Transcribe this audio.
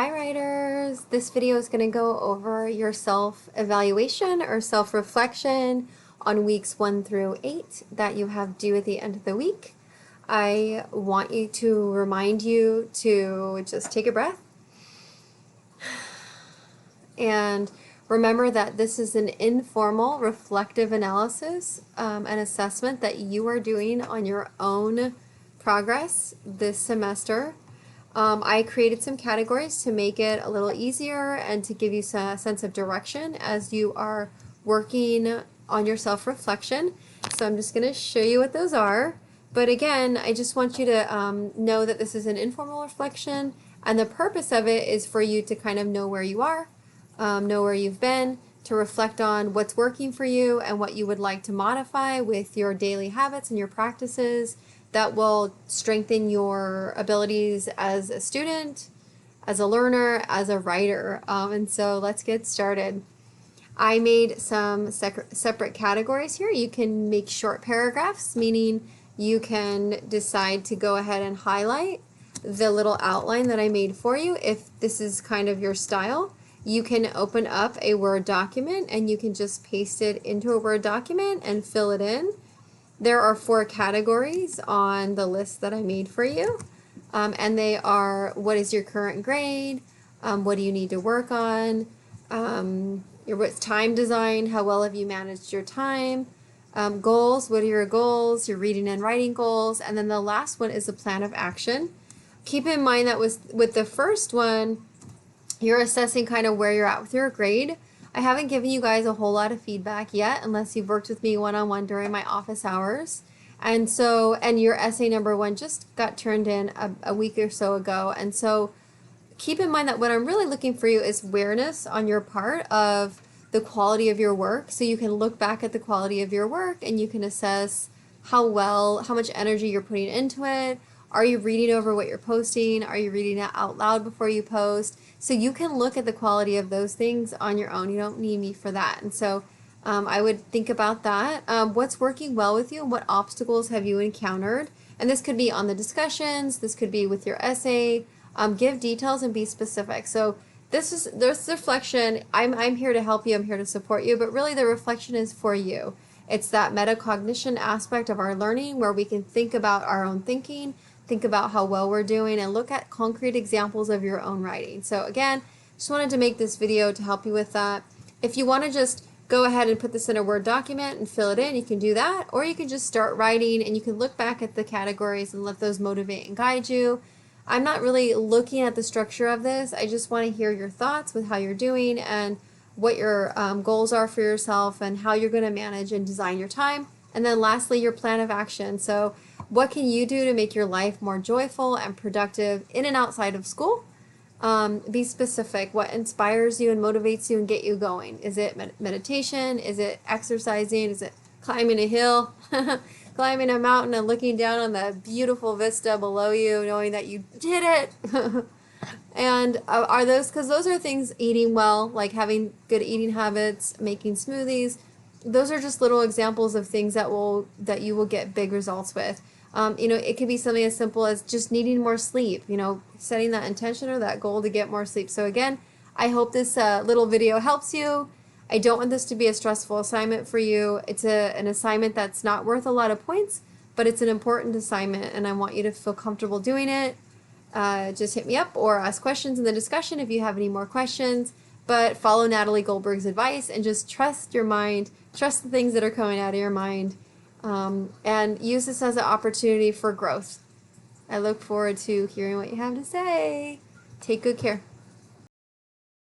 Hi writers! This video is going to go over your self-evaluation or self-reflection on weeks 1 through 8 that you have due at the end of the week. I want you to remind you to just take a breath and remember that this is an informal reflective analysis and assessment that you are doing on your own progress this semester. I created some categories to make it a little easier and to give you a sense of direction as you are working on your self-reflection. So I'm just going to show you what those are. But again, I just want you to know that this is an informal reflection, and the purpose of it is for you to kind of know where you are, know where you've been, to reflect on what's working for you and what you would like to modify with your daily habits and your practices that will strengthen your abilities as a student, as a learner, as a writer. And so let's get started. I made some separate categories here. You can make short paragraphs, meaning you can decide to go ahead and highlight the little outline that I made for you if this is kind of your style. You can open up a Word document and you can just paste it into a Word document and fill it in. There are 4 categories on the list that I made for you, and they are: what is your current grade, what do you need to work on, your time design, how well have you managed your time, goals, what are your goals, your reading and writing goals, and then the last one is a plan of action. Keep in mind that with the first one, you're assessing kind of where you're at with your grade. I haven't given you guys a whole lot of feedback yet unless you've worked with me one-on-one during my office hours. And your essay number 1 just got turned in a week or so ago. And so keep in mind that what I'm really looking for you is awareness on your part of the quality of your work. So you can look back at the quality of your work and you can assess how much energy you're putting into it. Are you reading over what you're posting? Are you reading it out loud before you post? So you can look at the quality of those things on your own. You don't need me for that. And so I would think about that. What's working well with you and what obstacles have you encountered? And this could be on the discussions. This could be with your essay. Give details and be specific. So this reflection. I'm here to help you. I'm here to support you. But really the reflection is for you. It's that metacognition aspect of our learning where we can think about our own thinking, think about how well we're doing, and look at concrete examples of your own writing. So again, just wanted to make this video to help you with that. If you want to just go ahead and put this in a Word document and fill it in, you can do that, or you can just start writing and you can look back at the categories and let those motivate and guide you. I'm not really looking at the structure of this. I just want to hear your thoughts with how you're doing and what your goals are for yourself and how you're going to manage and design your time. And then lastly, your plan of action. So what can you do to make your life more joyful and productive in and outside of school? Be specific. What inspires you and motivates you and get you going? Is it meditation? Is it exercising? Is it climbing a hill? Climbing a mountain and looking down on the beautiful vista below you, knowing that you did it? And are those, because those are things, eating well, like having good eating habits, making smoothies. Those are just little examples of things that you will get big results with. It could be something as simple as just needing more sleep, setting that intention or that goal to get more sleep. So again, I hope this little video helps you. I don't want this to be a stressful assignment for you. It's an assignment that's not worth a lot of points, but it's an important assignment and I want you to feel comfortable doing it. Just hit me up or ask questions in the discussion if you have any more questions, but follow Natalie Goldberg's advice and just trust your mind, trust the things that are coming out of your mind, and use this as an opportunity for growth. I look forward to hearing what you have to say. Take good care.